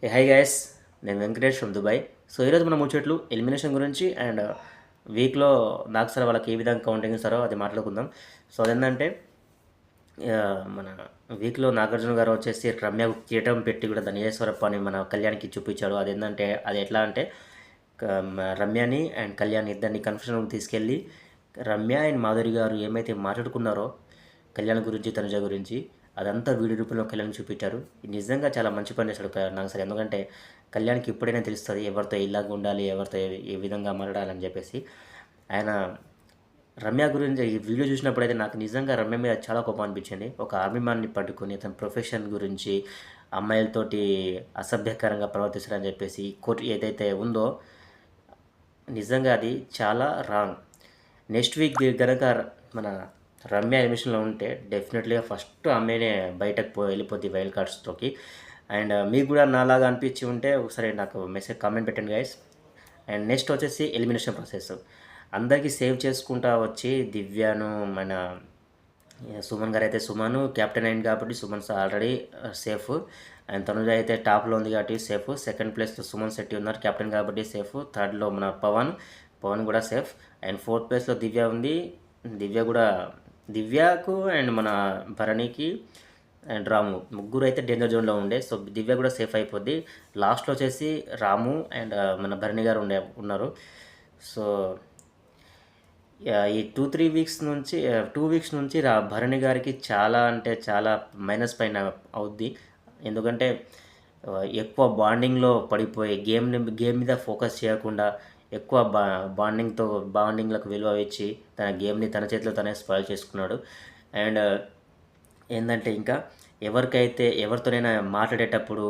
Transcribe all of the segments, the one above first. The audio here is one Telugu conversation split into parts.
హై గైస్, నేను వెంకటేష్ ఫ్రమ్ దుబాయ్. సో ఈరోజు మనం ముచ్చట్లు ఎలిమినేషన్ గురించి అండ్ వీక్లో నాకు సార్ వాళ్ళకి ఏ విధంగా కౌంటింగ్ ఇస్తారో అది మాట్లాడుకుందాం. సో అదేంటంటే మన వీక్లో నాగార్జున గారు వచ్చేసి రమ్యకు కిరీటం పెట్టి కూడా ధనేశ్వరప్ప అని మన కళ్యాణ్కి చూపించాడు. అదేంటంటే అది ఎట్లా అంటే రమ్యని అండ్ కళ్యాణ్ ఇద్దరిని కన్ఫ్యూషన్ తీసుకెళ్ళి రమ్య అండ్ మాధురి గారు ఏమైతే మాట్లాడుకున్నారో కళ్యాణ్ గురించి తనుజ గురించి అదంతా వీడియో రూపంలో కళ్యాణ్ చూపించారు. నిజంగా చాలా మంచి పని చేశాడు నాకు సరే, ఎందుకంటే కళ్యాణ్కి ఇప్పుడైనా తెలుస్తుంది ఎవరితో ఇలాగ ఉండాలి, ఎవరితో ఏ విధంగా మాట్లాడాలని చెప్పేసి. ఆయన రమ్య గురించి ఈ వీడియో చూసినప్పుడైతే నాకు నిజంగా రమ్య మీద చాలా కోపం అనిపించింది. ఒక ఆర్మీ మ్యాన్ని పట్టుకొని తన ప్రొఫెషన్ గురించి అమ్మాయిలతోటి అసభ్యకరంగా ప్రవర్తిస్తారని చెప్పేసి కోర్టు ఏదైతే ఉందో నిజంగా అది చాలా రాంగ్. నెక్స్ట్ వీక్ కనుక మన రమ్య ఎలిమినేషన్లో ఉంటే డెఫినెట్లీగా ఫస్ట్ ఆమెనే బయటకు వెళ్ళిపోద్ది వైల్డ్ కార్డ్స్లోకి. అండ్ మీకు కూడా నాలాగా అనిపించి ఉంటే ఒకసారి నాకు మెసేజ్ కామెంట్ పెట్టండి గైస్. అండ్ నెక్స్ట్ వచ్చేసి ఎలిమినేషన్ ప్రాసెస్ అందరికీ సేవ్ చేసుకుంటా వచ్చి దివ్యాను మన సుమన్ గారు అయితే సుమన్ క్యాప్టెన్ అయింది కాబట్టి Suman already safe. And Tanuja అయితే టాప్లో ఉంది కాబట్టి సేఫ్. సెకండ్ ప్లేస్లో సుమన్ శెట్టి ఉన్నారు క్యాప్టెన్ కాబట్టి సేఫ్. థర్డ్లో మన పవన్ కూడా సేఫ్. అండ్ ఫోర్త్ ప్లేస్లో దివ్య ఉంది. దివ్యకు అండ్ మన భరణికి అండ్ రాము ముగ్గురు అయితే డేంజర్ జోన్లో ఉండే. సో దివ్య కూడా సేఫ్ అయిపోద్ది. లాస్ట్లో వచ్చేసి రాము అండ్ మన భరణి గారు ఉన్నారు. సో ఈ 2 వీక్స్ నుంచి భరణి గారికి చాలా అంటే చాలా మైనస్ పైన అవుద్ది. ఎందుకంటే ఎక్కువ బాండింగ్లో పడిపోయి గేమ్ మీద ఫోకస్ చేయకుండా ఎక్కువ బాండింగ్లకు విలువ ఇచ్చి తన గేమ్ని తన చేతిలో తనే స్పాయిల్ చేసుకున్నాడు. అండ్ ఏంటంటే ఇంకా ఎవరితోనైనా మాట్లాడేటప్పుడు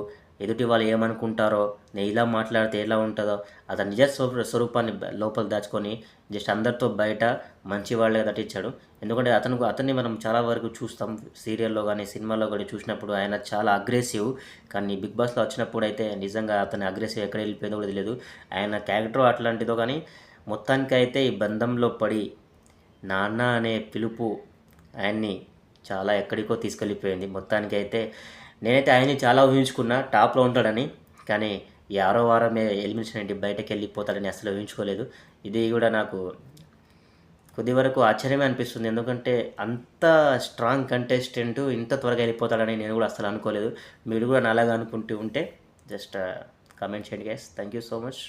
ఎదుటి వాళ్ళు ఏమనుకుంటారో, నేను ఇలా మాట్లాడితే ఎలా ఉంటుందో అతని నిజ స్వరూపాన్ని లోపల దాచుకొని జస్ట్ అందరితో బయట మంచి వాళ్ళే నటించాడు. ఎందుకంటే అతన్ని మనం చాలా వరకు చూస్తాం సీరియల్లో కానీ సినిమాలో కానీ చూసినప్పుడు ఆయన చాలా అగ్రెసివ్. కానీ బిగ్ బాస్లో వచ్చినప్పుడు అయితే నిజంగా అతని అగ్రెసివ్ ఎక్కడ వెళ్ళిపోయిందో కూడా తెలియదు. ఆయన క్యారెక్టర్ అట్లాంటిదో కానీ మొత్తానికైతే ఈ బంధంలో పడి నాన్న అనే పిలుపు ఆయన్ని చాలా ఎక్కడికో తీసుకెళ్ళిపోయింది. మొత్తానికైతే నేనైతే ఆయన్ని చాలా ఊహించుకున్నా టాప్లో ఉంటాడని. కానీ ఈ 6వ వారమే ఎలిమినేషన్ ఏంటి బయటకు వెళ్ళిపోతాడని అసలు ఊహించుకోలేదు. ఇది కూడా నాకు కొద్ది వరకు ఆశ్చర్యమే అనిపిస్తుంది. ఎందుకంటే అంత స్ట్రాంగ్ కంటెస్టెంట్ ఇంత త్వరగా వెళ్ళిపోతాడని నేను కూడా అసలు అనుకోలేదు. మీరు కూడా నాలాగా అనుకుంటూ ఉంటే జస్ట్ కామెంట్ చేయండి guys. Thank you so much.